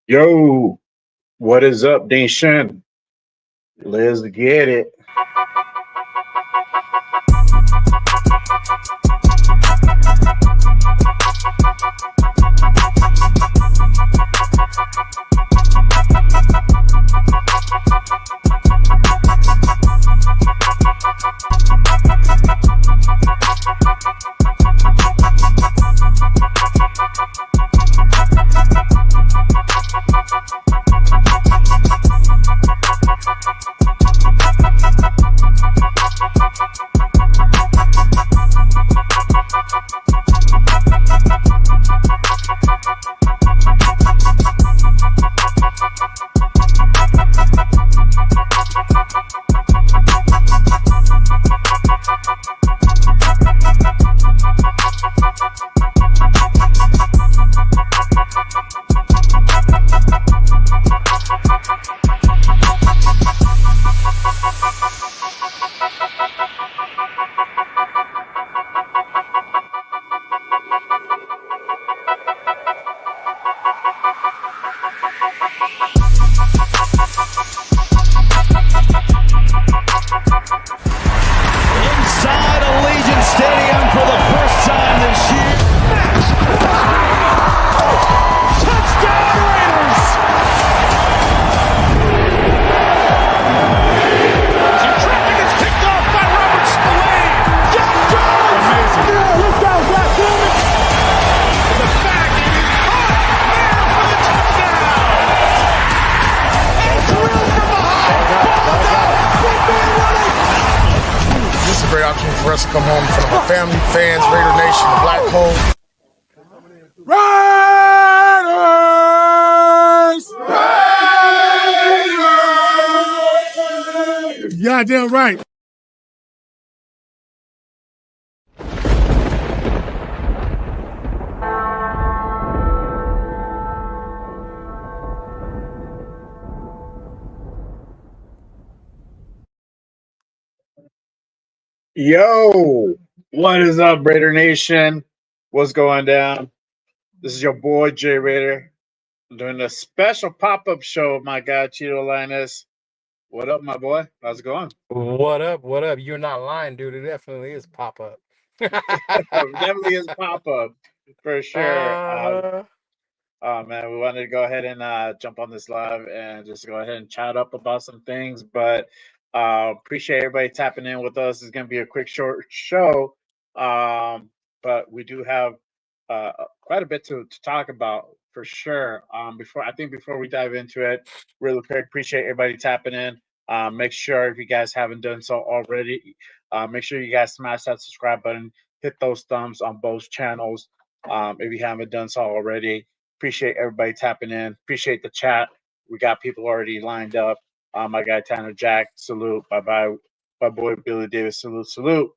Yo, what is up, Nation? Let's get it. Inside Allegiant Stadium for the first time this year. Max Crosby! Touchdown Raiders! Some traffic is picked off by Robert Spillane. Josh Jones! Amazing. Yeah, let's go, Black Coleman! The back and he's caught there for the touchdown! And drilled from behind! Ball's out! Big man running! This is a great opportunity for us to come home in front of our family, fans, Raider Nation, the Black Hole. Raiders! Goddamn right. Yo, what is up, Raider Nation? What's going down? This is your boy Jay Raider doing a special pop-up show with my guy Cheeto Linus. What up, my boy? How's it going? What up? What up? You're not lying, dude. It definitely is pop up. Definitely is pop-up for sure. Uh, Man, we wanted to go ahead and jump on this live and just go ahead and chat up about some things, but appreciate everybody tapping in with us. It's going to be a quick, short show, but we do have quite a bit to talk about for sure. Before we dive into it, really quick, appreciate everybody tapping in. Make sure if you guys haven't done so already, make sure you guys smash that subscribe button, hit those thumbs on both channels. If you haven't done so already, appreciate everybody tapping in. Appreciate the chat. We got people already lined up. My guy Tanner Jack, salute. Bye bye. My boy Billy Davis, salute.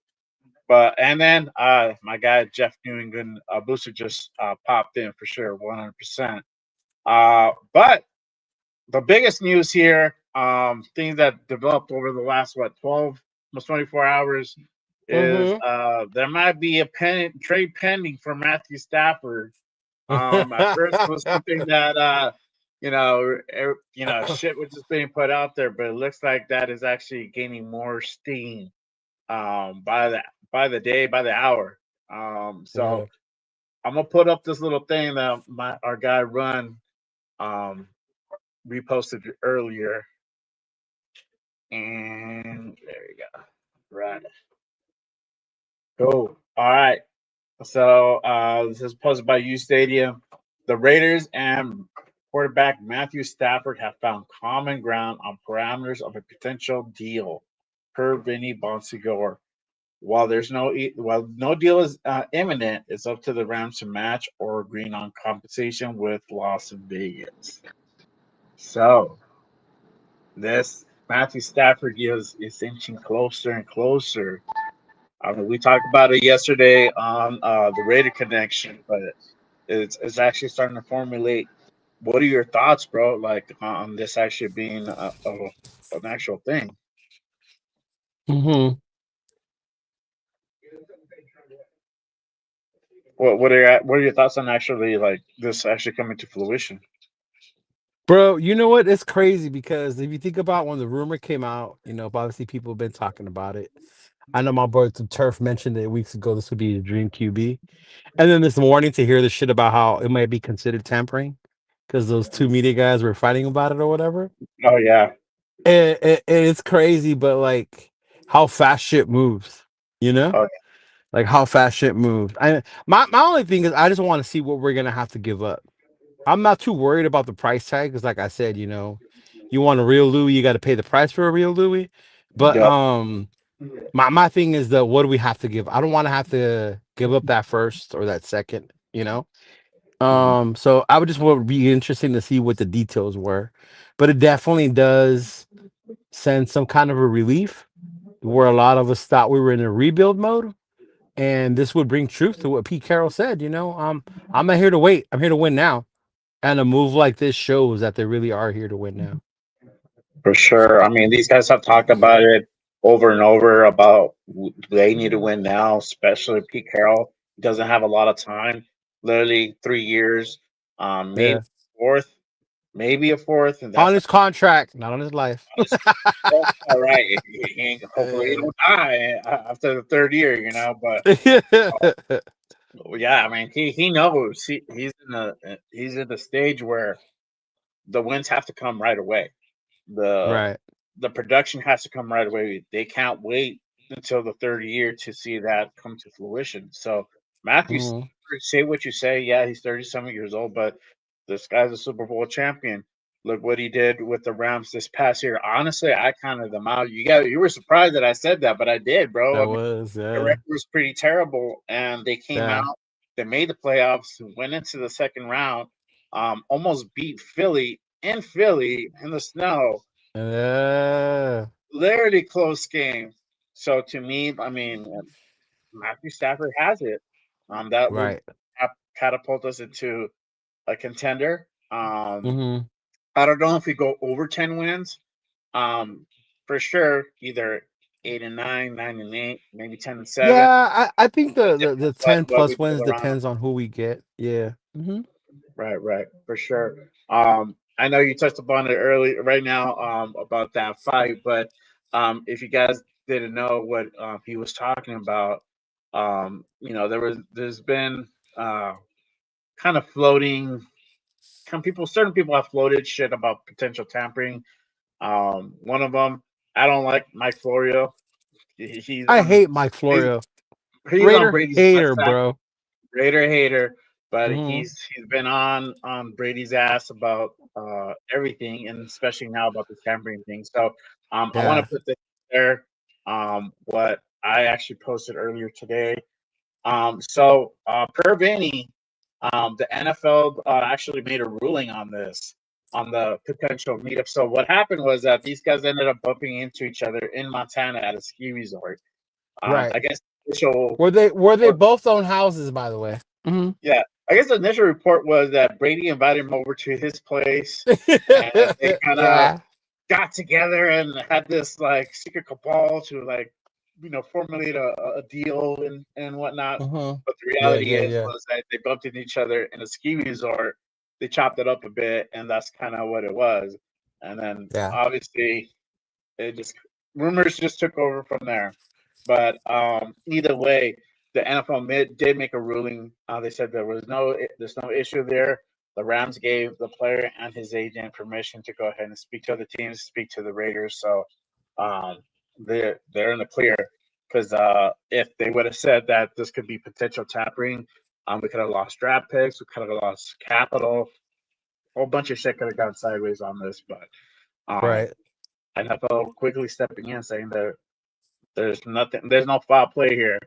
And then my guy Jeff New England Booster just popped in for sure, 100%. But the biggest news here, things that developed over the last 12, almost 24 hours, is there might be a trade pending for Matthew Stafford. At first it was something that shit was just being put out there, but it looks like that is actually gaining more steam by the day, by the hour. So I'm gonna put up this little thing that our guy Run reposted earlier, and there you go. Right. Cool. All right. So this is posted by U Stadium. The Raiders and quarterback Matthew Stafford have found common ground on parameters of a potential deal, per Vinny Bonsignore. While no deal is imminent, it's up to the Rams to match or agree on compensation with Las Vegas. So this Matthew Stafford is inching closer and closer. I mean, we talked about it yesterday on the Raider Connection, but it's actually starting to formulate. What are your thoughts, bro? Like on this actually being an actual thing? What are your thoughts on actually like this actually coming to fruition? Bro, you know what? It's crazy because if you think about when the rumor came out, obviously people have been talking about it. I know my boy the Turf mentioned it weeks ago. This would be a dream QB, and then this morning to hear the shit about how it might be considered tampering because those two media guys were fighting about it or whatever. Oh yeah. It's crazy, but like how fast shit moves, you know? Oh Like how fast shit moves. My only thing is I just want to see what we're gonna have to give up. I'm not too worried about the price tag because, like I said, you want a real Louis, you got to pay the price for a real Louis. But yeah. my thing is the what do we have to give? I don't want to have to give up that first or that second, you know. So I would just want to be interesting to see what the details were, but it definitely does send some kind of a relief where a lot of us thought we were in a rebuild mode, and this would bring truth to what Pete Carroll said. I'm not here to wait. I'm here to win now. And a move like this shows that they really are here to win now. For sure. I mean, these guys have talked about it over and over about they need to win now, especially Pete Carroll. He doesn't have a lot of time, literally 3 years, maybe Yeah. fourth, maybe a fourth, and On that's his contract, not on his life. honest. That's all right. Hopefully, he don't die after the third year, But yeah, I mean, he knows he's in the stage where the wins have to come right away. The Right. the production has to come right away. They can't wait until the third year to see that come to fruition. So Matthew, Mhm. say what you say. Yeah, he's 37 years old, but this guy's a Super Bowl champion. Look what he did with the Rams this past year. Honestly, I counted them out. You were surprised that I said that, but I did, bro. That I mean, was, the yeah. record was pretty terrible, and they came Yeah. out. They made the playoffs, went into the second round, almost beat Philly in the snow. Yeah. Literally close game. So to me, I mean, Matthew Stafford has it. That would Right. catapult us into a contender. Hmm. I don't know if we go over 10 wins. Um, for sure, either 8-9, 9-8, maybe 10-7. Yeah, I think the Depends on 10 what we plus wins build around. depends on who we get. Yeah. Right, for sure. I know you touched upon it early right now about that fight, but if you guys didn't know what he was talking about, there's been uh, kind of floating, certain people have floated shit about potential tampering. One of them, I don't like Mike Florio. He's I on hate Mike he's, Florio. he's on Raider Brady's hater, ass. bro. Raider hater, but Hmm. he's been on Brady's ass about everything, and especially now about the tampering thing. So I want to Yeah. put this there. What I actually posted earlier today. Per Vinny, the NFL actually made a ruling on this on the potential meetup. So what happened was that these guys ended up bumping into each other in Montana at a ski resort. Right. I guess the initial Were they both own houses, by the way? Hmm. Yeah, I guess the initial report was that Brady invited him over to his place, and they kind of Yeah. got together and had this like secret cabal to formulate a deal and whatnot. Hmm. But the Yeah, reality yeah, is yeah. was that they bumped into each other in a ski resort. They chopped it up a bit, and that's kind of what it was. And then Yeah. obviously it just rumors just took over from there. But either way, the NFL did make a ruling. They said there's no issue there. The Rams gave the player and his agent permission to go ahead and speak to other teams, speak to the Raiders. So um, they're in the clear because if they would have said that this could be potential tampering, we could have lost draft picks, we could have lost capital, a whole bunch of shit could have gone sideways on this. But um, Right. NFL quickly stepping in, saying that there's no foul play here.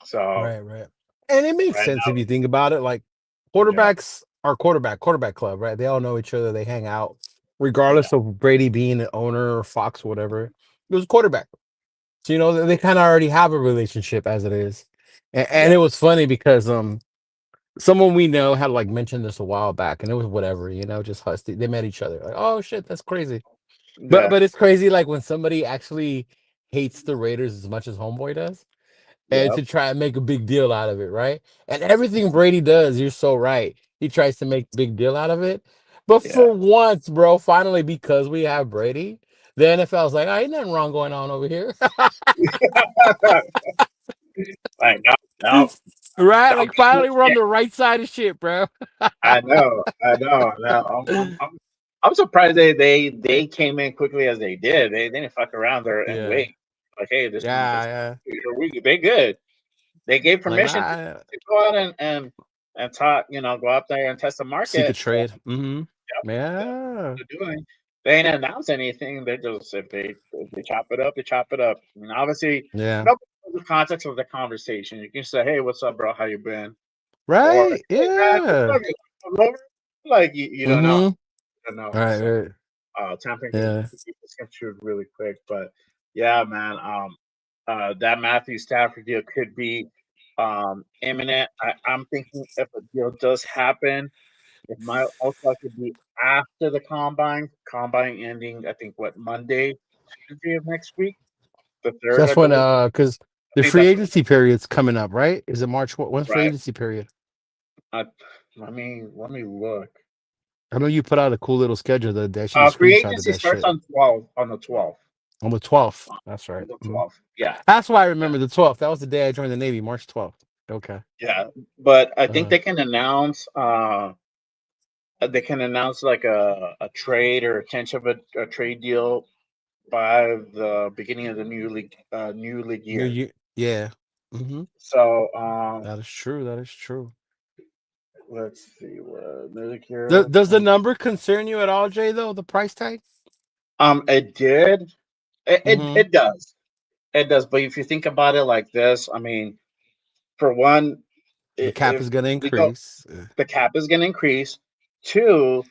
So Right, right. And it makes right sense if now, you think about it. Like yeah, quarterbacks are quarterback club, right? They all know each other. They hang out, yeah, regardless of Brady being an owner or Fox, whatever. It was a quarterback. So they kind of already have a relationship as it is. And yeah, it was funny because someone we know had like mentioned this a while back, and it was whatever, just us. They met each other. Like, oh shit, that's crazy. But yeah, but it's crazy like when somebody actually hates the Raiders as much as Homeboy does and yeah, to try and make a big deal out of it, right? And everything Brady does, you're so right. He tries to make big deal out of it. But Yeah. for once, bro, finally, because we have Brady, the NFL's like, ain't nothing wrong going on over here. Like, no, Right? no, Like, finally, we're on the right side of shit, bro. I know. No, I'm surprised they came in quickly as they did. They didn't fuck around there and Yeah. wait. Like, hey, this Yeah. they good. They gave Like, permission to go out and talk. Go out there and test the seek a market. trade. Mm-hmm. Yep, Yeah. they're doing. They didn't announce anything. They just if they chop it up, they chop it up. I mean, obviously, Yeah. nobody knows the context of the conversation. You can say, "Hey, what's up, bro? How you been?" Or, Right. "Hey, man, what's Yeah. up? You come over?" Like you don't know. Mm-hmm. You don't know. Right. So Right. tampering can Yeah. be misconstrued really quick. But yeah, man, that Matthew Stafford deal could be imminent. I'm thinking if a deal does happen, it might also likely be after the combine. Combine ending, I think, what Monday, Tuesday of next week, the So third, I that's when, believe. because I the think free that's agency period's coming up, right? Is it March? When's free right. agency period? Uh, let me look. I know you put out a cool little schedule the other day. I should have Free screenshotted agency that starts shit. on 12 on the 12th. On the 12th. On That's right. the Mhm. 12th. Yeah. That's why I remember the 12th. That was the day I joined the Navy, March 12th. Okay. Yeah. But I think Uh, they can announce like a trade or a tension of a trade deal by the beginning of the new league New year. year. Yeah. Mm-hmm. So That is true. That is true. let's see what new league year. Does the number concern you at all, Jay, though? The price tag? It did. It, it Mm-hmm. it does. It does. But if you think about it like this, I mean, for one, The cap if is going to we go, increase. the cap is going to increase. Two,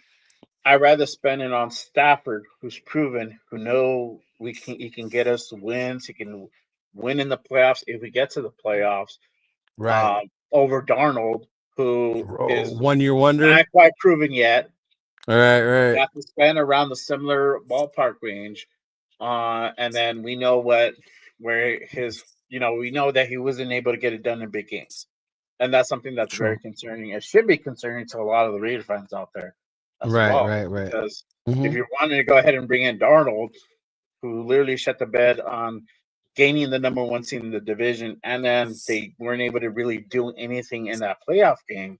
I'd rather spend it on Stafford, who's proven, who know he can get us wins. He can win in the playoffs if we get to the playoffs. Right. Over Darnold, who is 1 year wonder. not quite proven yet. Right. Right. Got to spend around the similar ballpark range, and then we know where his we know that he wasn't able to get it done in big games, and that's something that's very True. concerning. It should be concerning to a lot of the Raider fans out there as Right. well, Right. Right. because if Mm-hmm. you're wanting to go ahead and bring in Darnold, who literally shut the bed on gaining the number one seed in the division, and then they weren't able to really do anything in that playoff game.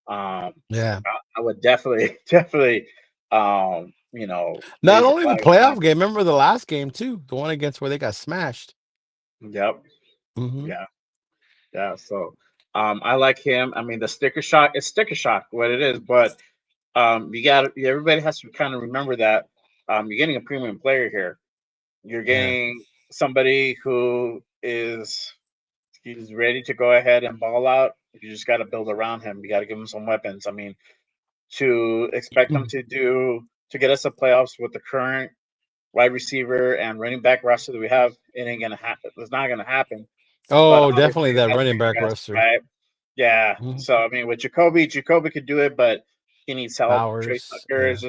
Um, Yeah. I would definitely, definitely, Not raise a only the flag on that. playoff game, remember the last game, too? The one against where they got smashed. Yep. Mm-hmm. Yeah. Yeah. So, I like him. I mean, the sticker shock is sticker shock, what it is, but everybody has to kind of remember that you're getting a premium player here. You're Yeah. getting somebody who he's ready to go ahead and ball out. You just got to build around him. You got to give him some weapons. I mean, to expect them to get us the playoffs with the current wide receiver and running back roster that we have, it ain't gonna happen. It's not gonna happen. But Oh, obviously, definitely it that helps running for back you guys, roster. right? Yeah. Mhm. So I mean, with Jacoby could do it, but he needs help. Trey Bowers. Tucker Yeah. is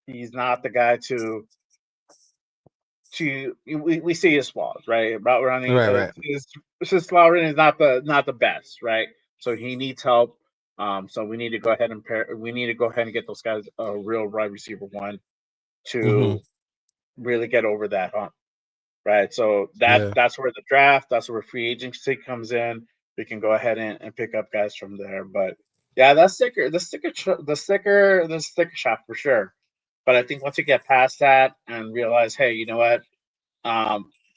he's not the guy we see his flaws, right? Route running, Right. Right. his route running is not the best, right? So he needs help. So we need to go ahead and get those guys a real wide receiver one Mm-hmm. to really get over that hump, right? So Yeah. that's where the draft, that's where free agency comes in. We can go ahead and pick up guys from there. But yeah, the sticker shop for sure. But I think once you get past that and realize, hey, you know what?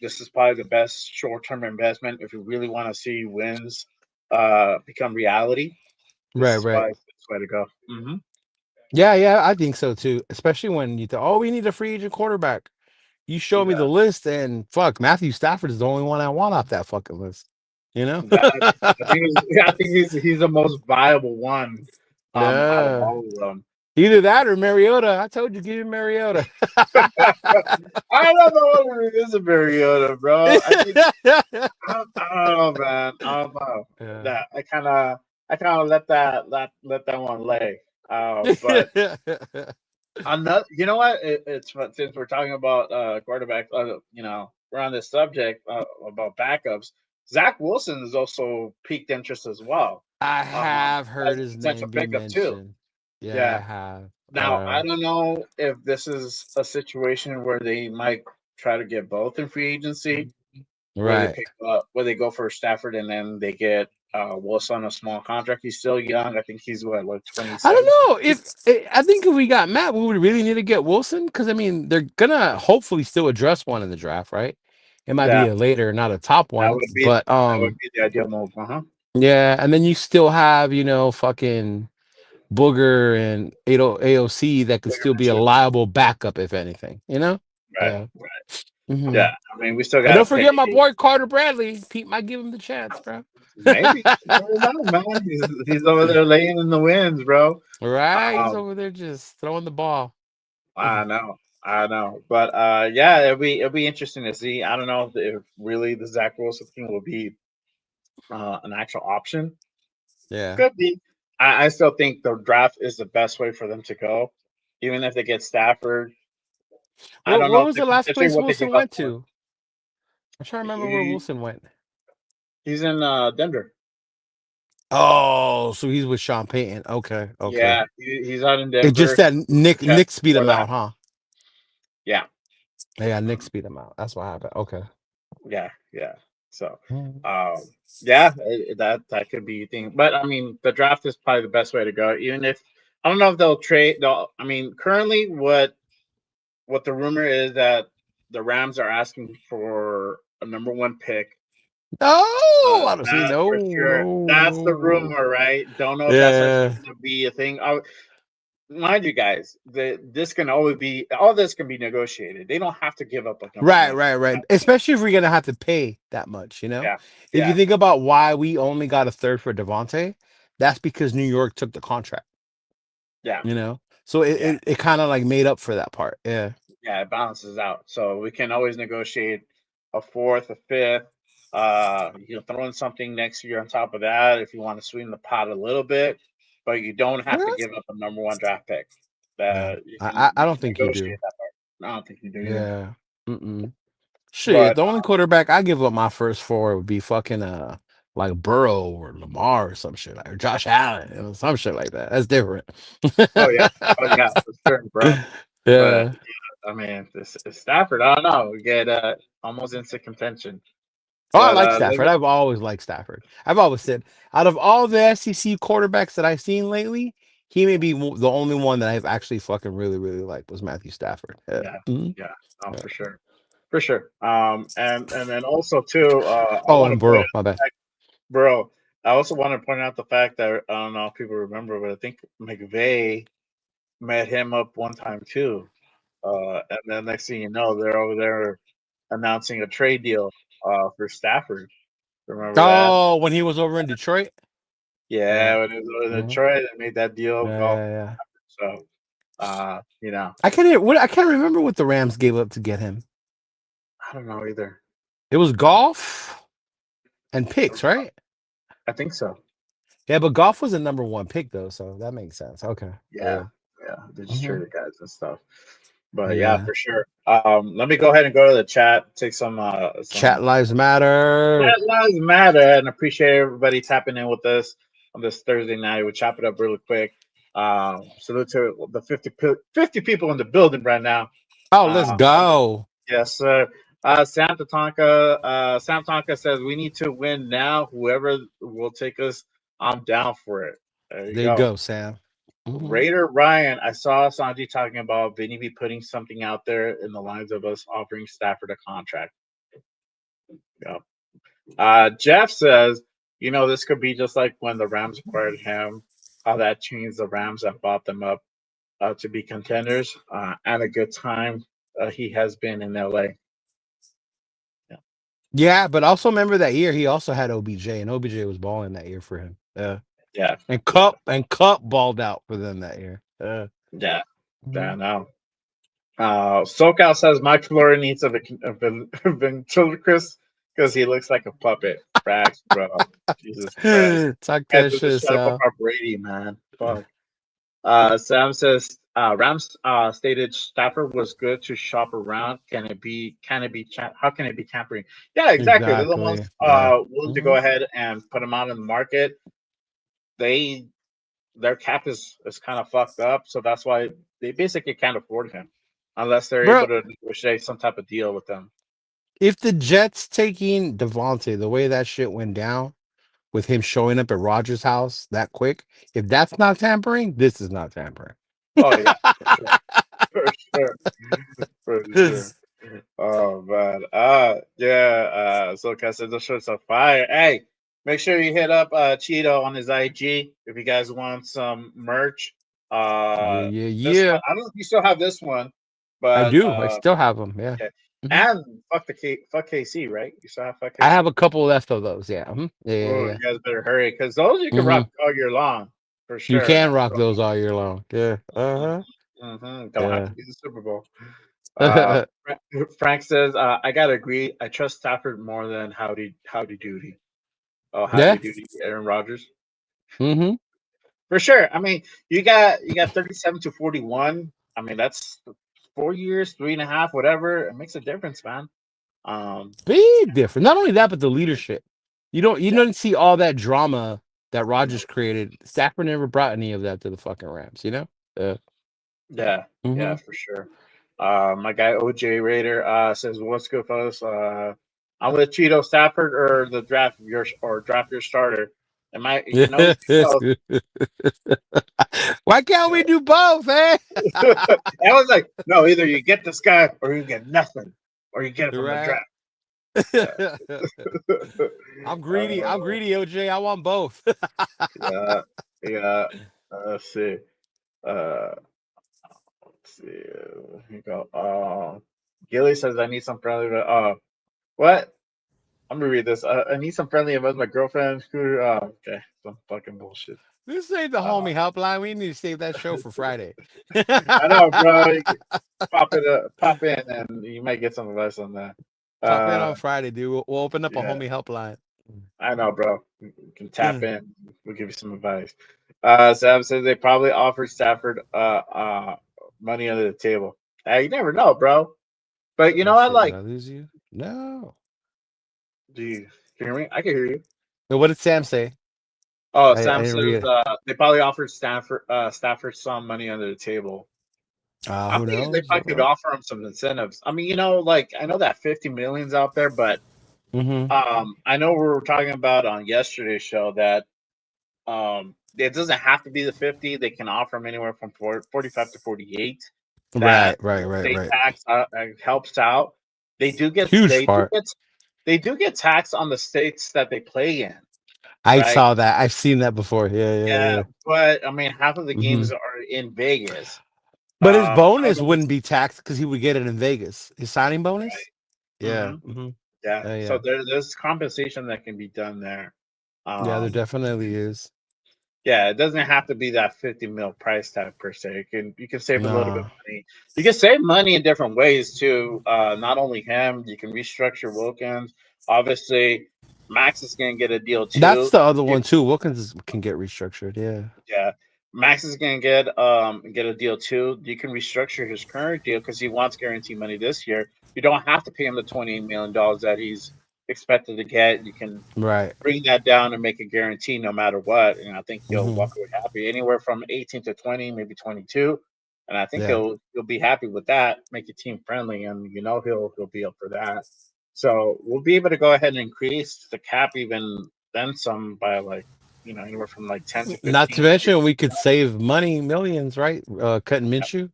This is probably the best short-term investment if you really want to see wins become reality. This Right. is Right. probably the best way to go. Mm-hmm. Yeah. Yeah. I think so too. Especially when you think, oh, we need a free agent quarterback. You show me Yeah, the list, and fuck, Matthew Stafford is the only one I want off that fucking list. You know? that I think he's the most viable one out of Yeah. all of them. Either that or Mariota. I told you, give him Mariota. I don't know what it is a Mariota, bro. I don't know, man. I don't know. Yeah. That I kind of let that one lay. But another, you know what? It's since we're talking about quarterback, we're on this subject about backups. Zach Wilson is also piqued interest as well, I have as heard a his potential name be pickup too. mentioned. Yeah, I Yeah, have. Now, I don't know if this is a situation where they might try to get both in free agency, where they right. pick up, where they go for Stafford and then they get Wilson on a small contract. He's still young. I think he's what, like I 27. don't know I think if we got Matt, we would really need to get Wilson because I mean they're gonna hopefully still address one in the draft, right? It might be Yeah, a later, not a top that one, would be but the ideal move. yeah, and then you still have fucking Booger and AOC that could Bigger still be a picture. liable backup if anything, Right, Yeah. right. hmm Yeah, I mean, we still And got to don't pay. forget my boy Carter Bradley. Pete might give him the chance, bro. Maybe. You never know, man. He's over there laying in the winds, bro. Right, he's Um, over there just throwing the ball. I know. But yeah, it'll be interesting to see. I don't know if really the Zach Wilson thing will be an actual option. Yeah. Could be. I still think the draft is the best way for them to go. Even if they get Stafford. I don't Where know if was they the last considering place what they Wilson give up went for. to? I'm trying to remember where He, Wilson went. he's in Denver. Oh, so he's with Sean Payton. Okay, okay. Yeah, he's out in It's just Denver. that Check Nick beat for him that. out, huh? Yeah. Yeah, Nick beat him out. That's what happened. Okay. Yeah. So, Mhm. yeah, that could be a thing. But I mean, the draft is probably the best way to go. Even if I don't know if they'll trade. I mean, currently, what the rumor is that the Rams are asking for a number one pick. No, I don't see. That's for No, sure. no, That's the no. rumor, right? Don't know if that's actually Yeah. going to be a thing. Mind you, guys, all this can be negotiated. They don't have to give up a number Right, one. right, right. Especially if we're gonna have to pay that much. Yeah, If you yeah, think about why we only got a third for Devontae, that's because New York took the contract. yeah, So it, yeah. it, it kind of like made up for that part. Yeah. Yeah, it balances out. So we can always negotiate a fourth, a fifth. You can throw in something next year on top of that if you want to sweeten the pot a little bit, but you don't have to give up a number one draft pick. No, You can I don't think you negotiate do. that part. I don't think you do either. Yeah. Mm-mm. Shit, But the only quarterback I give up my first for would be fucking like Burrow or Lamar or some shit or Josh Allen or some shit like that. That's different. oh yeah, for sure, bro. But Yeah. I mean, this Stafford, I don't know. We get almost into contention. Oh, I But like Stafford. I've always liked Stafford. I've always said out of all the SEC quarterbacks that I've seen lately, he may be the only one that I've actually fucking really, really liked was Matthew Stafford. Yeah. yeah, Mhm. yeah, no, Yeah. for sure. For sure. And then also too, I Oh, want to and point Burrow. out My bad. the fact, bro. I also want to point out the fact that I don't know if people remember, but I think McVay met him up one time too. And then next thing you know, they're over there announcing a trade deal for Stafford. Remember that? Oh, when he was over in Detroit. Yeah. Yeah, when it was over in Mhm. Detroit, they made that deal Yeah, go. yeah, yeah. So, I can't remember what the Rams gave up to get him. I don't know either. It was golf and picks, right? I think so. Yeah, but golf was a number one pick though, so that makes sense. Okay. Yeah, Yeah. yeah. They just Mhm. traded guys and stuff. But yeah, Yeah. for sure. Let me go ahead and go to the chat. Take some Chat lives matter. chat lives matter, and appreciate everybody tapping in with us on this Thursday night. We'll chop it up really quick. Salute to the 50 people in the building right now. Oh, let's On the, go. yes, sir. Sam Tatanka says we need to win now. Whoever will take us, I'm down for it. There you There you go. go, Sam. Mhm. Raider Ryan, I saw Sanji talking about Vinny be putting something out there in the lines of us offering Stafford a contract. Yeah. Jeff says, this could be just like when the Rams acquired him, how that changed the Rams and bought them up to be contenders and a good time he has been in LA. Yeah. Yeah, but also remember that year he also had OBJ, and OBJ was balling that year for him. Yeah. Yeah. And Yeah. Cup balled out for them that year. Yeah. Yeah. Mhm. No. SoCal says Mike Flory needs a ventriloquist because he looks like a puppet. Facts, bro. Jesus Christ. Talk Guys, that let's just shit, shut up Sal. about Brady, man. Fuck. Sam says Rams stated Stafford was good to shop around. How can it be tampering? Yeah, exactly. They're the Exactly. ones Yeah. willing to go Mhm. ahead and put them out in the market. They their cap is kind of fucked up, so that's why they basically can't afford him unless they're Bro, able to negotiate some type of deal with them. if the Jets taking Devontae, the way that shit went down with him showing up at Rogers' house that quick, if that's not tampering, this is not tampering. Oh yeah, for sure, for sure, for sure. Oh man, so Cassidy, those shirts are fire. Hey, make sure you hit up Cheeto on his IG if you guys want some merch. Yeah, yeah, This one, yeah. I don't know if you still have this one, I but do. I still have them. Yeah. yeah. Mhm. And fuck KC, right? You still have fuck I KC. have a couple left of those. Yeah. Yeah, yeah, Oh, yeah. you guys better hurry because those you can hmm rock all year long for You sure. can rock those all year long. Yeah. Don't have Yeah. to be the Super Bowl. Frank says, "I gotta agree. I trust Stafford more than Howdy Doody. Oh, Yeah. Howdy Doody, Aaron Rodgers hmm for sure. I mean, you got 37-41. I mean, that's 4 years, 3.5, whatever. It makes a difference, man. Um, Big difference. Not only that, but the leadership. You yeah, don't see all that drama that no, Rogers created. Stafford never brought any of that to the fucking Rams. Uh, yeah, hmm for sure. My guy OJ Raider says, "What's good, fellas? I'm with Cheeto Stafford or the draft your starter. Am I? You can always do both." Why can't we do both, eh? I was like, "No, either you get this guy or you get nothing, or you get it from the Right. draft." Yeah. I'm greedy. I'm greedy, OJ. I want both. Yeah, yeah. Let's see. Uh, let's see. Here you go. Gilly says, "I need some friendly." What? I'm gonna read this. I need some friendly about my girlfriend. Scooter. Okay, some fucking bullshit. This ain't the Uh, homie helpline. We need to save that show for Friday. I know, bro. You can pop in, and you might get some advice on that. Pop in Uh, on Friday, dude. We'll open up a yeah, homie helpline. I know, bro. You can tap in. We'll give you some advice. Sam says they probably offered Stafford money under the table. Hey, you never know, bro. But you Oh know what? shit! Did Like, I lose you? No. do you hear me? I can hear you. Wait, what did Sam say? Oh, I Sam didn't read says it. they probably offered Stafford some money under the table. I'm Who thinking they knows? probably could offer him some incentives. I mean, like I know that 50 million's out there, but Mm-hmm. I know we were talking about on yesterday's show that it doesn't have to be the 50. They can offer them anywhere from 45 to 48. Right, That right, the right, state right. tax helps out. They do get Huge they do part. get they do get taxed on the states that they play in, I right? saw that. I've seen that before. Yeah, yeah, Yeah, yeah. but I mean, half of the Mm-hmm. games are in Vegas. But his I don't bonus know if wouldn't be taxed because he would get it in Vegas. His signing bonus? right. Yeah. Mm-hmm. Yeah, so Yeah. there's compensation that can be done there. Yeah, there Um, definitely is. yeah, it doesn't have to be that 50 mil price tag per se. You can save a little bit of No. money. You can save money in different ways too. Not only him, you can restructure Wilkins. Obviously, Max is going to get a deal That's too. the other one too. Wilkins can get restructured. Yeah. Yeah, Max is going to get a deal too. You can restructure his current deal because he wants guaranteed money this year. You don't have to pay him the $28 million that he's expected to get. You can Right. bring that down and make a guarantee no matter what. And I think he'll Mm-hmm. walk away happy. Anywhere from 18 to 20, maybe 22. And I think Yeah. he'll be happy with that, make it team friendly, and he'll be up for that. So we'll be able to go ahead and increase the cap even then some by like anywhere from like 10 to Not to 15. mention we could save money, millions, right? Cutting Yeah. Minshew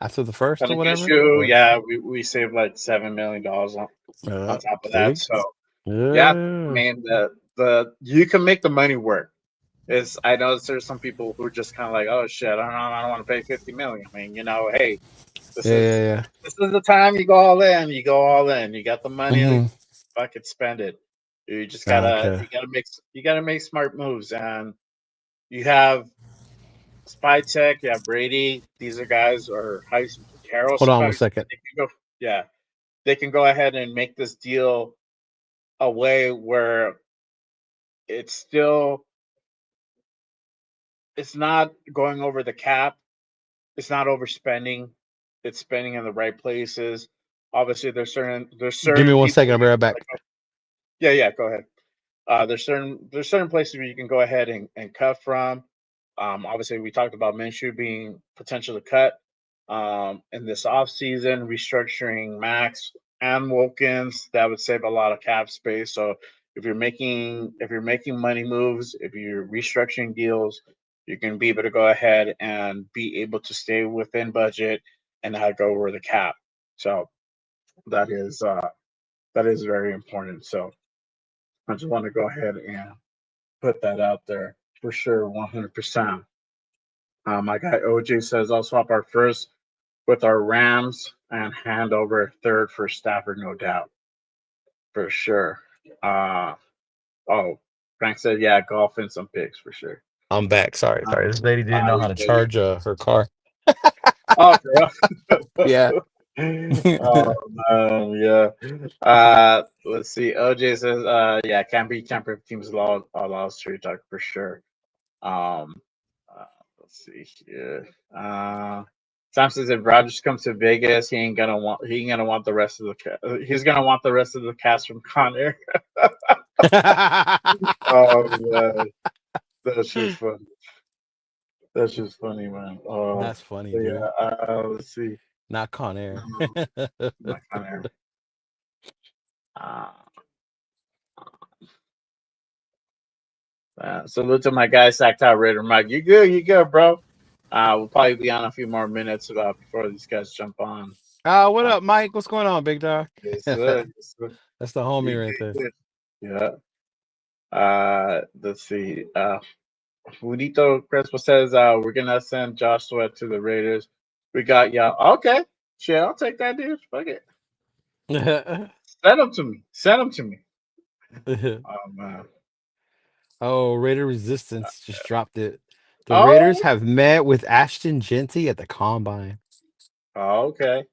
after the first Kind or of whatever. issue, Yeah. yeah, we saved like $7 million on top of that. Big. So yeah, I Yeah. mean the you can make the money work. Is I know there's some people who are just kind of like, oh shit, I don't want to pay 50 million. I mean, hey, this Yeah. is Yeah. this is the time you go all in. You go all in. You got the Yeah. money, fucking spend it. You just gotta Okay. you gotta make smart moves. And you have Spy Tech, you have Brady. These are guys or Harrell Hold on one Spice. second. They can go, yeah, they can go ahead and make this deal a way where it's still it's not going over the cap. It's not overspending. It's spending in the right places. Obviously, there's Give me certain one people second. where I'll be you right can back. like, yeah, go ahead. There's certain places where you can go ahead and cut from. Obviously, we talked about Minshew being potentially cut in this offseason, restructuring Max and Wilkins. That would save a lot of cap space. So if you're making money moves, if you're restructuring deals, you can be able to go ahead and be able to stay within budget and not go over the cap. So that is very important. So I just want to go ahead and put that out there for sure, 100%. My guy OJ says I'll swap our first with our Rams and hand over third for Stafford, no doubt, for sure. Oh, Frank said, yeah, golf and some picks for sure. I'm back. Sorry. This lady didn't know how to Yeah. charge her car. Oh, for Yeah. oh no, yeah. Let's see. OJ says, yeah, can't be tampering teams allow straight talk for sure. Um, let's see here. Sam says if Rodgers comes to Vegas, he ain't gonna want the rest of the he's gonna want the rest of the cast from Con Air. Oh man, that's just funny. That's just funny, man. That's funny, dude. Yeah. Let's see. Not Con Air. Not Con Air. Salute to my guy, Sacktown Raider Mike. You good, bro. We'll probably be on a few more minutes before these guys jump on. What up, Mike? What's going on, big dog? Yes, sir. Yes, sir. That's the homie right there. Yeah. Let's see. Julito Crespo says we're gonna send Josh Sweat to the Raiders. We got y'all. Okay. Shit, I'll take that, dude. Fuck it. Send them to me. Oh man. Oh, Raider Resistance just dropped it. The Raiders have met with Ashton Genty at the Combine. Oh, okay.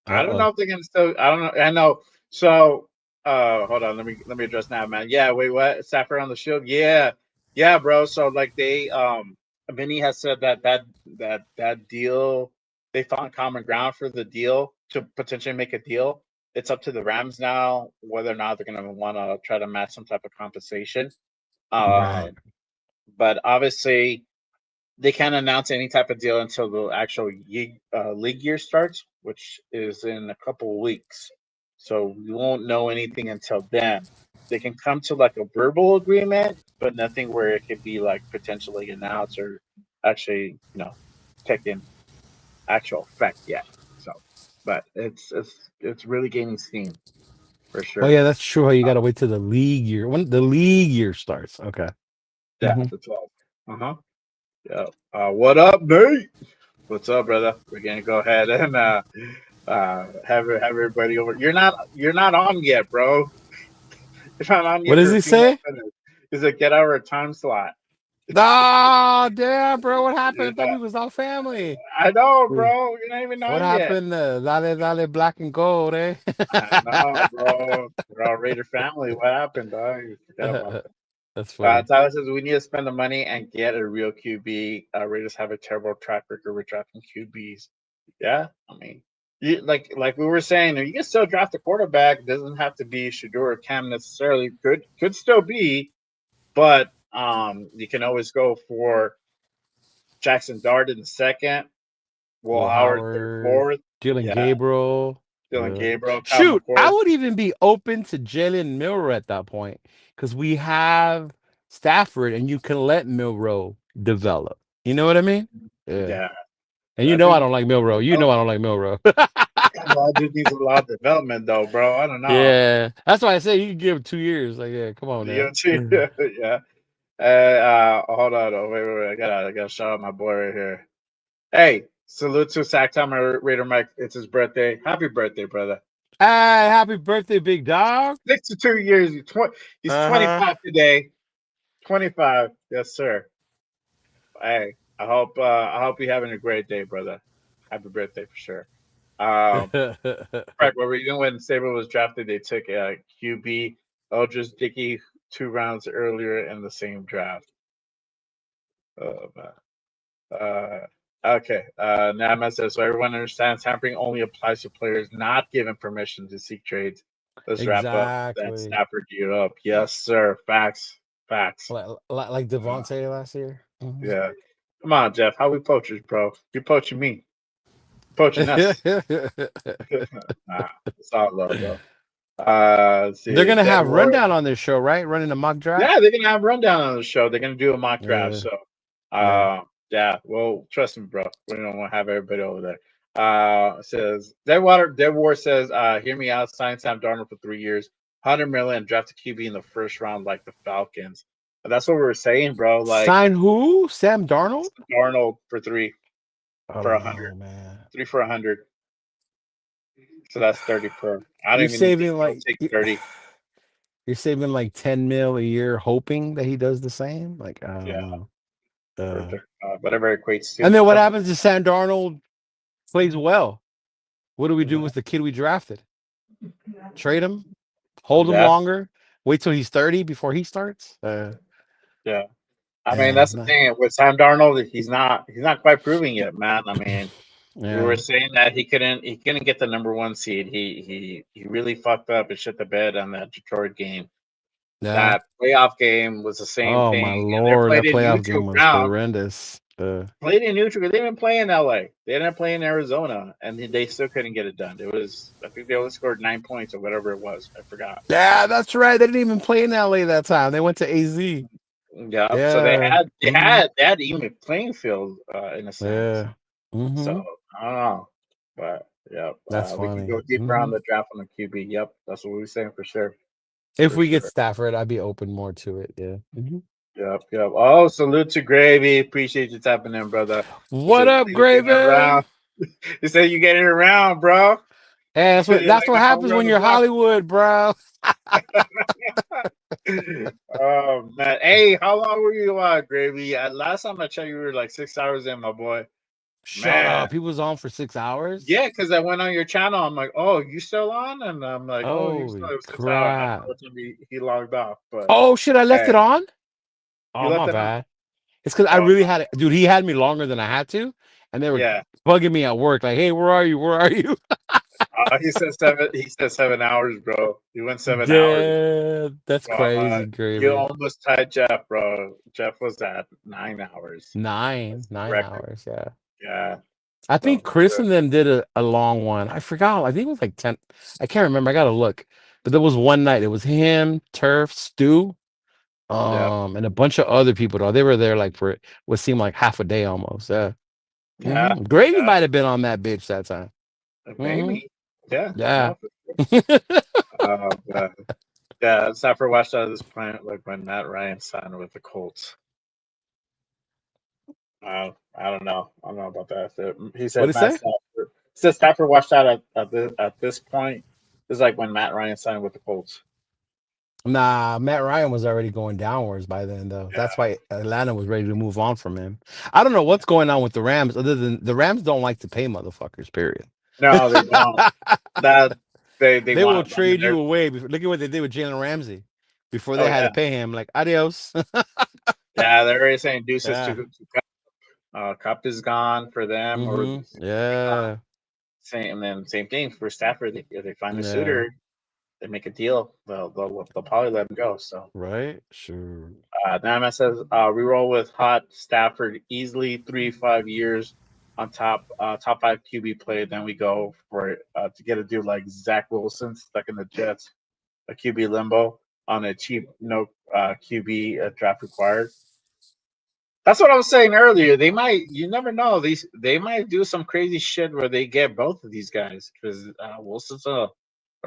I don't know if they're gonna still. I don't know. I know. So, hold on. Let me address now, man. Yeah. Wait. What? Stafford on the Shield? Yeah. Yeah, bro. So like they, Vinny has said that deal. They found common ground for the deal to potentially make a deal. It's up to the Rams now whether or not they're gonna want to try to match some type of compensation. Right. But obviously they can't announce any type of deal until the actual league year starts, which is in a couple of weeks. So we won't know anything until then. They can come to like a verbal agreement, but nothing where it could be like potentially announced or actually, taken actual effect yet. So, but it's really gaining steam for sure. Oh yeah, that's true. You got to wait till the league year when the league year starts. Okay. Yeah, the 12th. Yeah. What up, Nate? What's up, brother? We're gonna go ahead and have everybody over. You're not on yet, bro. You're not on yet. What does he say? He's like, get our time slot. Oh, damn, bro. What happened? I thought we was all family. I know, bro. You're not even on what yet. Happened? Dale black and gold, eh? I know, bro. We're all Raider family. What happened, dog? You forgot about that. That's funny. Tyler says we need to spend the money and get a real QB. Raiders have a terrible track record with drafting QBs. Yeah, I mean, like we were saying, you can still draft a quarterback. It doesn't have to be Shador or Cam necessarily. Could still be, but you can always go for Jackson Dart in the second, Will Howard third, fourth, Dylan Gabriel. Gabriel. Shoot, I would even be open to Jalen Milroe at that point because we have Stafford and you can let Milroe develop. You know what I mean? Yeah. And I don't like Milroe. I don't like Milroe. Well, it just needs a lot of development, though, bro. I don't know. Yeah, that's why I say you can give him 2 years. Like, yeah, come on, man. Yeah. Hold on. Oh, wait. I gotta shout out my boy right here. Hey, salute to Sacktime Raider Mike. It's his birthday. Happy birthday, brother. Hey, happy birthday, big dog. 62 years. He's 25 today. 25. Yes, sir. Hey, I hope you're having a great day, brother. Happy birthday for sure. Right, what were you doing when Sabre was drafted? They took QB Eldridge Dickey 2 rounds earlier in the same draft. Oh man. Okay. Nama says so. Everyone understands tampering only applies to players not given permission to seek trades. Let's wrap up that Stafford you up. Yes, sir. Facts. Like Devontae last year. Yeah. Come on, Jeff. How we poachers, bro? You're poaching me. Poaching us. Nah, it's all love, bro. Let's They're see. gonna Dead have War. Rundown on their show, right? Running a mock draft. Yeah, they're gonna have rundown on the show. They're gonna do a mock draft. So, Yeah. yeah. Well, trust me, bro. We don't want to have everybody over there. It says Dead War says, "Hear me out. Sign Sam Darnold for 3 years, 100 million, draft a QB in the first round like the Falcons." But that's what we were saying, bro. Like Sign who? Sam Darnold? Darnold for 3 I for don't 100, know, man. 3 for 100. So that's 30 per. I don't You're even think saving he'll like take 30. you're saving like 10 mil a year, hoping that he does the same. Like I Yeah, don't know. for whatever it equates to. And then what Something. happens if Sam Darnold plays well? What do we do with the kid we drafted? Trade him? Hold him Yeah, longer? Wait till he's 30 before he starts? yeah. I mean, Yeah, that's the thing with Sam Darnold. He's not quite proving yet, man. I mean, we were yeah, saying that he couldn't get the number 1 seed. He really fucked up and shit the bed on that Detroit game. yeah. That playoff game was the same Oh my thing, and they lord, played that in playoff neutral game was ground. horrendous. Played in neutral. They didn't play in LA. They didn't play in Arizona, and they still couldn't get it done. It was, I think they only scored 9 points or whatever it was. I forgot. Yeah, that's right. They didn't even play in LA that time. They went to AZ. Yeah, so they Yeah. had they had they had even playing field in a sense. Yeah. So I don't know, but yeah, That's we can funny. go deeper on the draft on the QB. Yep, that's what we were saying for sure. If For we get sure. Stafford, I'd be open more to it. Yeah. Yep, yep. Oh, salute to Gravy. Appreciate you tapping in, brother. He What says up, you're getting Gravy? around. He said you're getting around, bro. Hey, You're that's like what the happens homer on when the you're block. Hollywood, bro. Oh man, hey, how long were you Gravy? Last time I checked, you were like 6 hours in, my boy. Shut Man, up. He was on for 6 hours. yeah, because I went on your channel. I'm like, oh, you still on? And I'm like, oh, he's still Holy 6 hours. I don't know crap. what time he logged off, but Oh shit, I left hey, it on. you Oh, left my it on? bad. It's because I Oh really had it, dude. He had me longer than I had to, and they were yeah. bugging me at work. Like, hey, where are you? Where are you? He said 7. He said 7 hours, bro. You went 7 hours. Yeah, that's Well, crazy, you Gravy. almost tied Jeff, bro. Jeff was at 9 hours. Nine, That's the nine record. hours. Yeah. Yeah. I think So Chris and them did a long one. I forgot. I think it was like 10. I can't remember. I gotta look. But there was one night. It was him, Turf, Stu, yeah, and a bunch of other people though. They were there like for what seemed like half a day almost. Yeah. yeah, Gravy yeah. might have been on that bitch that time. Maybe. Yeah. Yeah. No, for sure. But yeah, Stafford watched out of this planet like when Matt Ryan signed with the Colts. I don't know. I don't know about that. He What'd said he Matt say? Stafford. He said Stafford watched out at this point. It's like when Matt Ryan signed with the Colts. Nah, Matt Ryan was already going downwards by then, though. Yeah. That's why Atlanta was ready to move on from him. I don't know what's going on with the Rams, other than the Rams don't like to pay motherfuckers, period. No, they don't. That they They will want. I mean, trade you away. Look at what they did with Jalen Ramsey before oh they had to yeah, pay him. Like, adios. yeah. They're already saying deuces Yeah. to Cup. Cup is gone for them, or Yeah. same. And then same thing for Stafford. If they find a Yeah. suitor, they make a deal. They'll probably let him go. So. Right? Sure. Nama says we roll with hot Stafford easily 3 5 years on top 5 QB play. Then we go for it to get a dude like Zach Wilson stuck in the Jets, a QB limbo on a cheap no QB draft required. That's what I was saying earlier. You never know. They might do some crazy shit where they get both of these guys because Wilson's a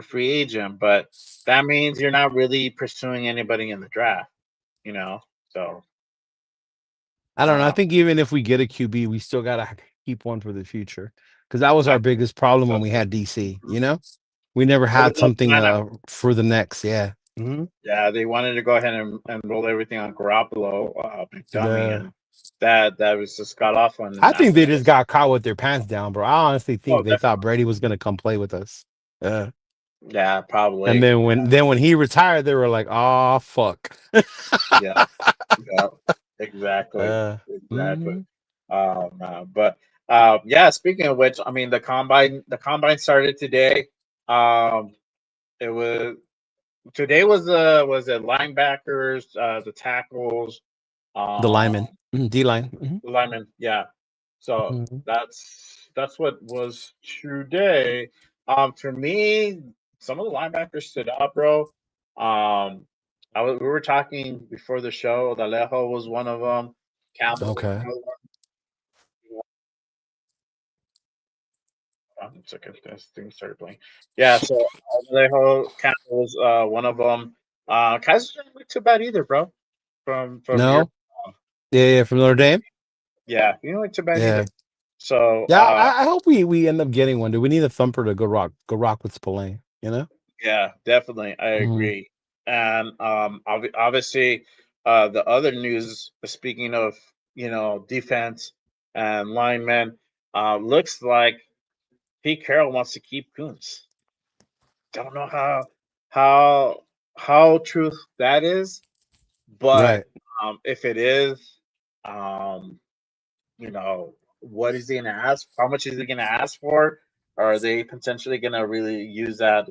free agent, but that means you're not really pursuing anybody in the draft, you know. So I I don't don't know. I know. think even if we get a QB, we still gotta keep one for the future. Because that was our Exactly. biggest problem when So we had DC, you know? We never what had about something Atlanta? for the next, yeah. Yeah, they wanted to go ahead and roll everything on Garoppolo, McDummy, The and that was just got off on I think after they that. just got caught with their pants down, bro. I honestly Oh, think they thought definitely. Brady was gonna come play with us. Yeah. Yeah, And probably. then when he retired, they were like, "Oh fuck." Yeah, yeah, exactly, uh, exactly. mhm. But yeah. Speaking of which, I mean the combine started today. It was today was it linebackers, the tackles, The um, lineman. D-line. lineman. Yeah. So that's what was today. For me, some of the linebackers stood out, bro. We were talking before the show. Alejo was one of them. Campbell was Okay. another one. One second, this thing started playing. Yeah, so Alejo Campbell was one of them. Kaiser didn't look too bad either, bro. From your No. Yeah, from Notre Dame. yeah, he didn't look too bad Yeah. either. So Yeah, I hope we end up getting one. Do we need a thumper to go rock with Spillane? You know. yeah, definitely. I Mhm. agree. And obviously, the other news, speaking of, defense and linemen, looks like Pete Carroll wants to keep Coons. Don't know how how true that is, but Right. if it is, um, what is he going to ask? How much is he going to ask for? Are they potentially going to really use that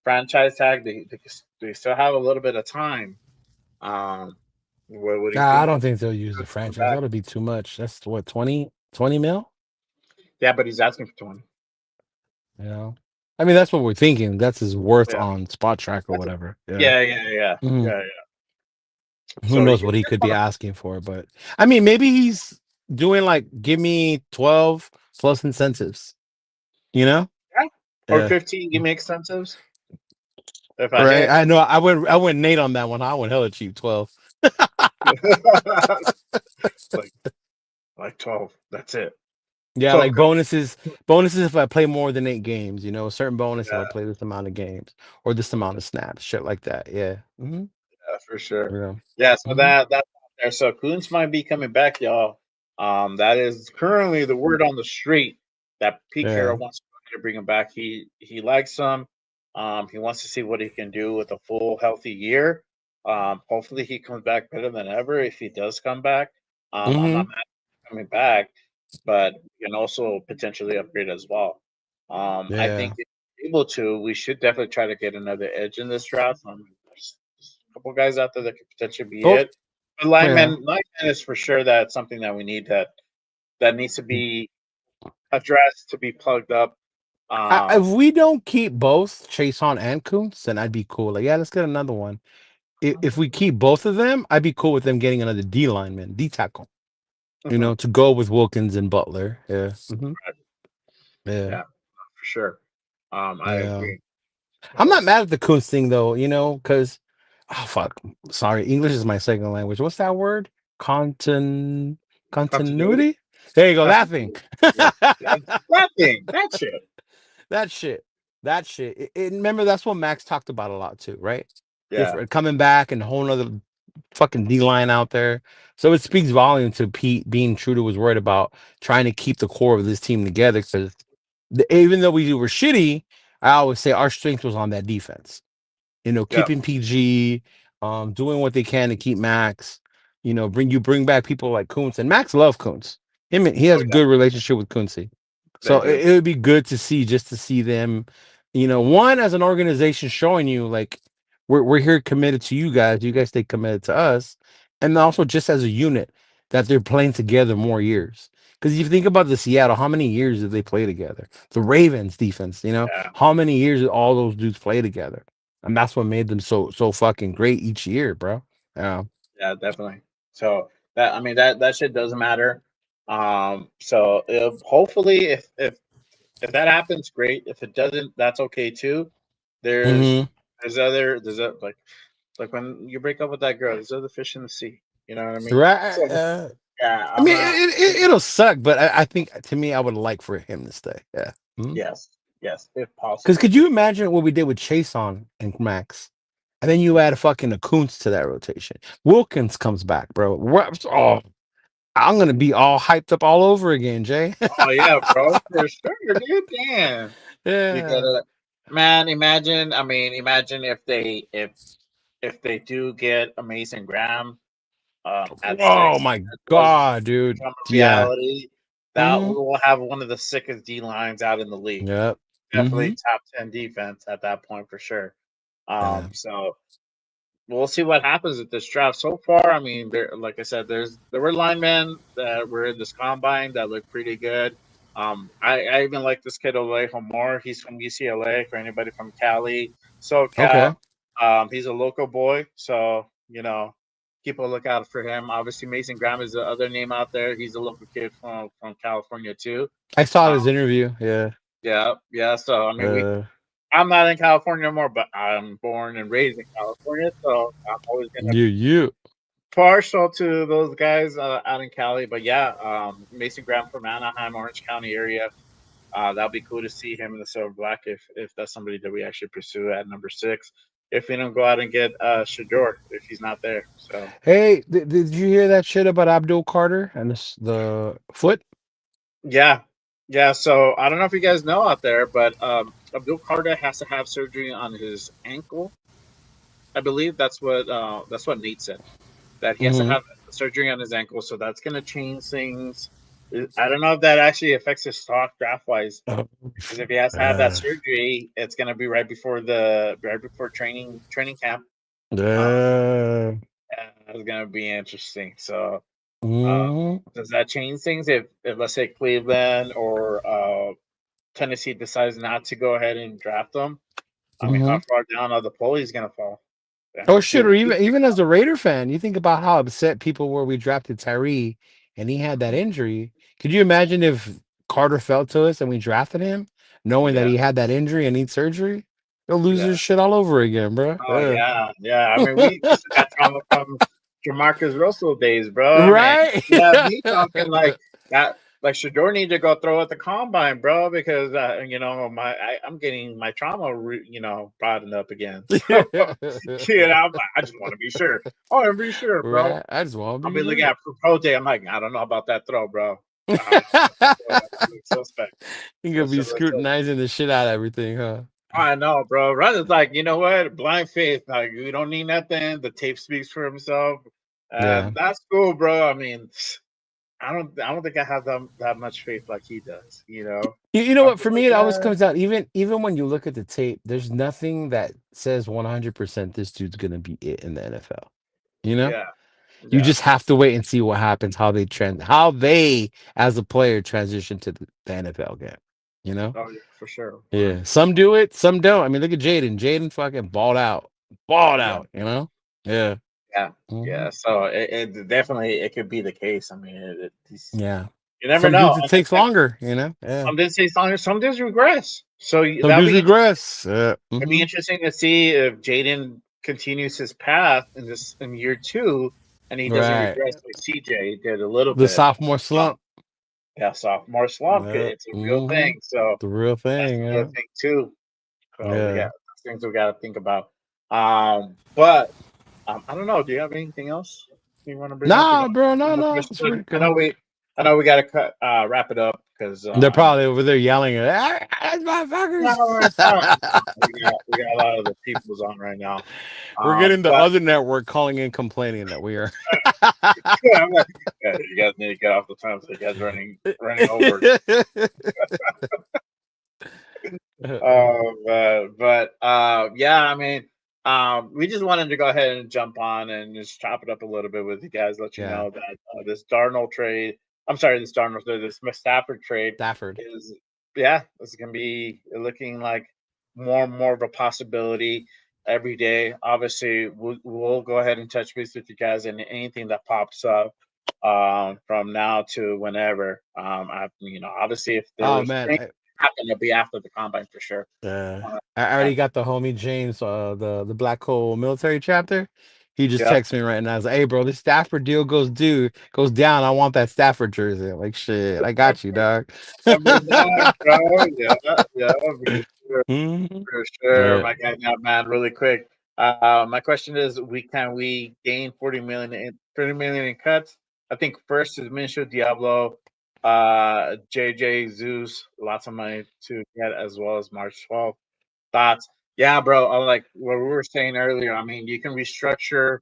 franchise tag? They still have a little bit of time. What do you Nah, I think? don't think they'll use the franchise. That'll be too much. That's what 20 mil. Yeah, but he's asking for 20. You know. I mean, that's what we're thinking. That's his worth Yeah, on Spot Track or that's whatever. Yeah. yeah. Mhm. Yeah. Who So knows what he could be asking for? But I mean, maybe he's doing like give me 12 plus incentives. You know. yeah, or Yeah. 15. Give me incentives if I Right. hit. I know. I went Nate on that one. I went hella cheap. 12. like like 12. That's it. Yeah, So like bonuses if I play more than 8 games, a certain bonus if I yeah, play this amount of games or this amount of snaps, shit like that. Yeah. yeah, for sure. Yeah. Yeah, so hmm that's out there. So Coons might be coming back, y'all. That is currently the word on the street that Pete Yeah. Carroll wants to bring him back. He likes him. He wants to see what he can do with a full healthy year. Hopefully he comes back better than ever if he does come back. I'm hmm not mad at him coming back, but you can also potentially upgrade as well. I think Yeah. if we're able to, we should definitely try to get another edge in this draft. There's a couple guys out there that could potentially be Oh, it. But yeah. lineman is for sure that's something that we need that needs to be addressed to be plugged up. If we don't keep both Chason and Kuntz, then I'd be cool. Like, yeah, let's get another one. If we keep both of them, I'd be cool with them getting another D lineman, D tackle, Mhm. to go with Wilkins and Butler. Yeah. Yeah. Yeah, for sure. I Yeah. agree. I'm So not mad at the Kuntz thing though, because fuck. Sorry, English is my second language. What's that word? Contin continuity, continuity? There you go, that thing. continuity. Yeah, that thing, that shit. That shit. That shit. Remember, that's what Max talked about a lot too, right? Yeah, Different coming back and a whole nother fucking D line out there. So it speaks volume to Pete being true to his word about trying to keep the core of this team together. Because even though we were shitty, I always say our strength was on that defense. yeah, Keeping PG, doing what they can to keep Max. Bring back people like Kuntz, and Max loves Kuntz. He oh has a yeah, good relationship with Kuntz. they So do. it would be good to see just to see them, one as an organization showing you like we're here committed to you guys. You guys stay committed to us, and also just as a unit that they're playing together more years. Because if you think about the Seattle, how many years did they play together? The Ravens defense, Yeah, how many years did all those dudes play together? And that's what made them so fucking great each year, bro. Yeah. yeah, definitely. So that shit doesn't matter. So if, hopefully if that happens, great. If it doesn't, that's okay too. There's hmm like when you break up with that girl, there's other fish in the sea. You know what I mean? Right. So yeah, I I'm mean, not. it'll suck, but I think to me, I would like for him to stay. Yeah. Yes, yes, if Because possible, could for you sure. imagine what we did with Chase on and Max? And then you add a fucking Akuntz to that rotation. Wilkins comes back, bro. Oh, I'm gonna be all hyped up all over again, Jay. Oh yeah, bro, for sure, dude. Damn, you Yeah. gotta, man. Imagine. I mean, imagine if they do get Amazing Graham at Oh 6, my that does god, dude. become a Yeah. reality. That Mm-hmm. will have one of the sickest D lines out in the league. Yep. Mm-hmm. Definitely top 10 defense at that point for sure. Yeah. So we'll see what happens with this draft. So far, I mean, like I said, there were linemen that were in this combine that looked pretty good. I even like this kid Alejo more. He's from UCLA. For anybody from Cali, SoCal, Okay. he's a local boy, so keep a lookout for him. Obviously, Mason Graham is the other name out there. He's a local kid from California too. I saw Um, his interview. Yeah. yeah, yeah. So I mean, Uh, I'm not in California anymore, but I'm born and raised in California, so I'm always gonna you. partial to those guys out in Cali. But yeah, Mason Graham from Anaheim, Orange County area. That'll be cool to see him in the silver black if that's somebody that we actually pursue at number 6. If we don't go out and get Shador if he's not there. So Hey, did you hear that shit about Abdul Carter and the foot? yeah, yeah. So I don't know if you guys know out there, but Abdul Carter has to have surgery on his ankle. I believe that's what Nate said. That he has to Mm-hmm. have surgery on his ankle, so that's going to change things. I don't know if that actually affects his stock draft wise, because if he has to have that surgery, it's going to be right before training camp. Uh, Uh, and it's going to be interesting. So, mm-hmm. does that change things if let's say Cleveland or Tennessee decides not to go ahead and draft them? I mean, Mm-hmm. how far down on the pole he's going to fall? Oh That's shit! what Or we do. even as a Raider fan, you think about how upset people were we drafted Tyree, and he had that injury. Could you imagine if Carter fell to us and we drafted him, knowing that Yeah. he had that injury and needs surgery? They'll lose Yeah. his shit all over again, bro. Oh yeah, yeah. I mean, we still got trauma from Jamarcus Russell days, bro. I mean, Right? yeah, me talking like that. Like Shador need to go throw at the combine, bro, because I'm getting my trauma, brought up again. So I just want to be sure. I want to be sure, bro. Right. I just want to I'll be be looking sure. at pro day. I'm like, I don't know about that throw, bro. I don't know about that throw. That shit looks suspect. You're That gonna be shit looks suspect. scrutinizing the shit out of everything, huh? I know, bro. Russ like, you know what? Blind faith. Like, we don't need nothing. The tape speaks for himself. Yeah. That's cool, bro. I mean, I don't think I have that much faith like he does. You know I'll what? be For me, like, it always comes out. Even when you look at the tape, there's nothing that says 100% this dude's gonna be it in the NFL. You know, yeah, you yeah. just have to wait and see what happens, how they as a player transition to the NFL game. You know, Oh yeah, for sure. yeah. Some do it, some don't. I mean, look at Jaden. Jaden fucking balled Yeah, out. You know, yeah, yeah, hmm yeah. So it definitely it could be the case. I mean, yeah. you never Some know. dudes it I mean, takes longer. You know, yeah. some days take longer, some days regress. So Some that'll dudes be regress. It'd be interesting to see if Jaden continues his path in year 2, and he doesn't Right. regress like CJ did a little The bit. sophomore Um, slump. yeah, sophomore slump. Yeah. It's a real thing. So The real that's thing. another Yeah. thing too. So yeah, Yeah. those things we got to think about. But I don't know. Do you have anything else you want to bring up? Nah, bro. Any No, more no. questions? It's pretty I cool. know we got to wrap it up because They're I know. probably over there yelling at that's No, it's fine. motherfuckers. It's fine. We got a lot of the peoples on right now. We're getting the But other network calling in complaining that we are. yeah, I'm like, yeah, you guys need to get off the time so you guys running over. Yeah, I mean, we just wanted to go ahead and jump on and just chop it up a little bit with you guys, let you Yeah. know that this Darnold trade, I'm sorry, this Stafford trade Stafford. is, yeah, it's gonna be looking like more and more of a possibility every day. Obviously, we'll go ahead and touch base with you guys and anything that pops up from now to whenever. Obviously, if there Oh was man. training happen, it'll be after the combine for sure. Uh, I yeah, already got the homie James, the Black Hole military chapter. He just yeah. texted me right now. I was like, "Hey, bro, this Stafford deal goes down. I want that Stafford jersey." I'm like, shit, I got you, dog. Number 9, bro. Yeah, yeah, Mhm. for sure. Yeah, My guy, now, man, really quick. My question is, we gain 40 million in cuts? I think first is Minshew, Diablo, JJ, Zeus, lots of money to get as well as March 12th. Thoughts? Yeah, bro. Like what we were saying earlier. I mean, you can restructure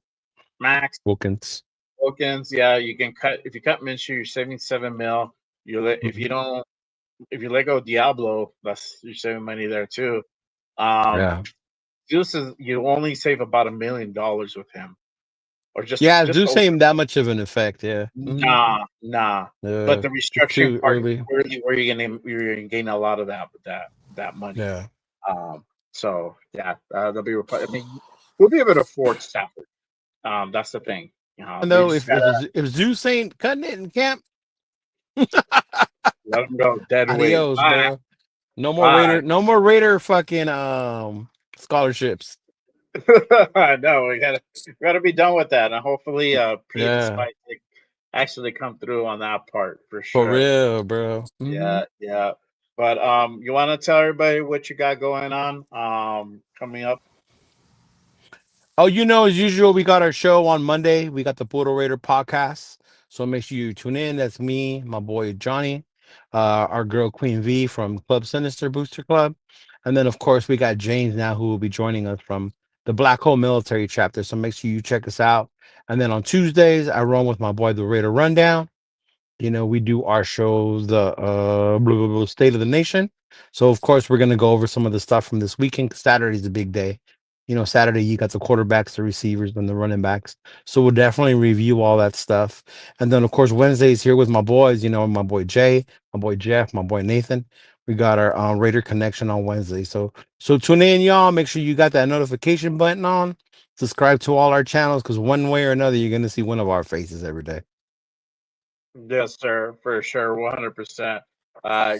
Max Wilkins. Wilkins. Yeah, you can cut if you cut Minshew, you're saving 7 mil. If you Mhm. don't if you let go of Diablo, you're saving money there too. Um, Yeah, Zeus is you only save about $1 million with him, or just Zeus over. ain't that much of an effect. Yeah. Nah. But the It's restructuring too part is early. really where you're gonna gain a lot of that money. Yeah. So yeah, they'll be. I mean, we'll be able to afford Stafford. That's the thing. And They though just gotta if Zeus ain't cutting it in camp, let him go dead weight. adios, Bye. bro. No more Bye. Raider fucking scholarships. I know we gotta be done with that, and hopefully, Pete and Yeah. Spike actually come through on that part for For sure. real, bro. Yeah. But you want to tell everybody what you got going on coming up? Oh, as usual, we got our show on Monday. We got the Puro Raider podcast. So make sure you tune in. That's me, my boy Johnny, our girl Queen V from Club Sinister Booster Club. And then, of course, we got James now who will be joining us from the Black Hole Military chapter. So make sure you check us out. And then on Tuesdays, I run with my boy, the Raider Rundown. We do our shows, the State of the Nation. So of course we're gonna go over some of the stuff from this weekend. Saturday's a big day. Saturday you got the quarterbacks, the receivers, and the running backs. So we'll definitely review all that stuff. And then of course Wednesday's here with my boys. My boy Jay, my boy Jeff, my boy Nathan. We got our Raider connection on Wednesday. So tune in, y'all. Make sure you got that notification button on. Subscribe to all our channels because one way or another you're gonna see one of our faces every day. Yes, sir, for sure, 100%.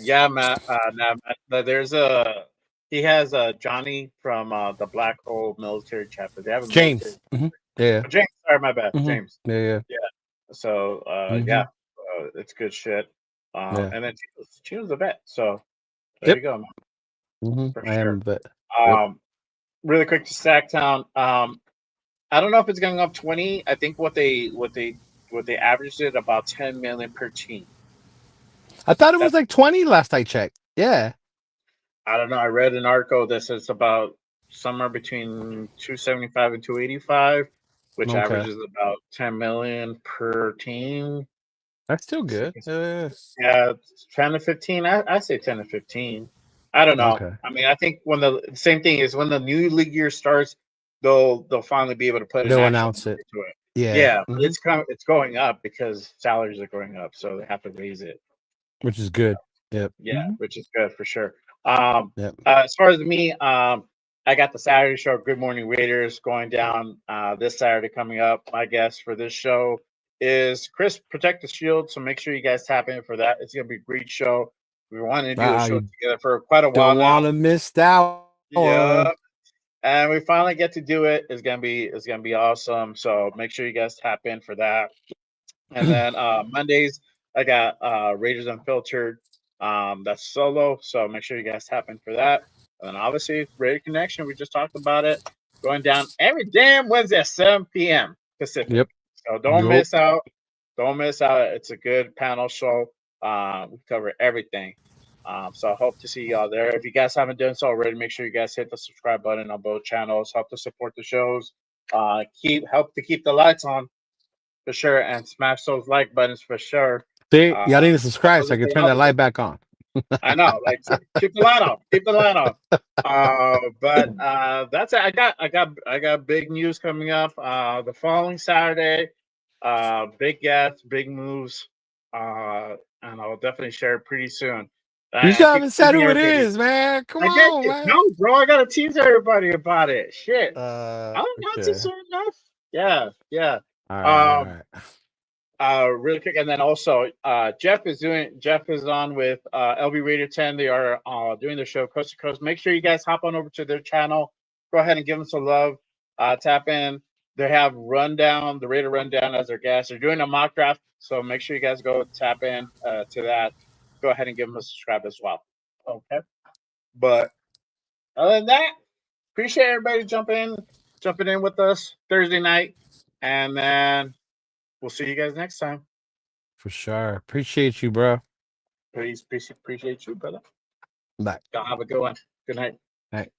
Yeah, Matt. Now, Matt, he has Johnny from the Black Hole Military Chapter. They have a military. James. Yeah. Oh, James, sorry, my bad, James. Yeah. Yeah. So Mhm. yeah, it's good shit. Yeah. And then Chino's a vet. So there Yep. you go, man, for I am, sure. but yep. Really quick to Sacktown. I don't know if it's going up 20. I think what they averaged it about 10 million per team. I thought it was That's like 20 last I checked. Yeah. I don't know. I read an article that says about somewhere between 275 and 285, which Okay. averages about 10 million per team. That's still good. Yeah. Yeah, 10 to 15. I say 10 to 15. I don't know. Okay. I mean, I think when the same thing is when the new league year starts, they'll finally be able to put an They'll actual announce number it. to it. Yeah. Yeah, but it's going up because salaries are going up, so they have to raise it. Which is good. Yep. Yeah, which is good for sure. Yep. As far as me, I got the Saturday show, Good Morning Raiders, going down this Saturday coming up. My guest for this show is Chris Protect the Shield, so make sure you guys tap in for that. It's gonna be a great show. We wanted to do a show You together for quite a while don't now. want to miss that Yeah, one. and we finally get to do it. It's gonna be awesome. So make sure you guys tap in for that. And then Mondays, I got Raiders Unfiltered. That's solo, so make sure you guys tap in for that. And then obviously Raider Connection, we just talked about it, going down every damn Wednesday at 7 p.m. Pacific. Yep. So don't Yup. miss out. Don't miss out. It's a good panel show. We cover everything. So I hope to see y'all there. If you guys haven't done so already, make sure you guys hit the subscribe button on both channels. Help to support the shows. Help to keep the lights on for sure, and smash those like buttons for sure. See, Uh, y'all need to subscribe so I can everything turn else that light back on. I know, like keep the light off, keep the light off. But that's it. I got big news coming up. The following Saturday, big guests, big moves, and I'll definitely share it pretty soon. You I still keep haven't said teasing who it everybody. is, man. Come I did on, it. man. No, bro, I gotta tease everybody about it. Shit, I don't announce it Okay. soon enough. Yeah. All right. Um, really quick, and then also Jeff is on with LB Raider 10. They are doing their show Coast to Coast. Make sure you guys hop on over to their channel. Go ahead and give them some love. Tap in. They have Rundown, the Raider Rundown as their guest. They're doing a mock draft, so make sure you guys go tap in to that. Go ahead and give them a subscribe as well. Okay. But other than that, appreciate everybody jumping in with us Thursday night. And then we'll see you guys next time. For sure. Appreciate you, bro. Please appreciate you, brother. Bye. Y'all have a good one. Good night. All right.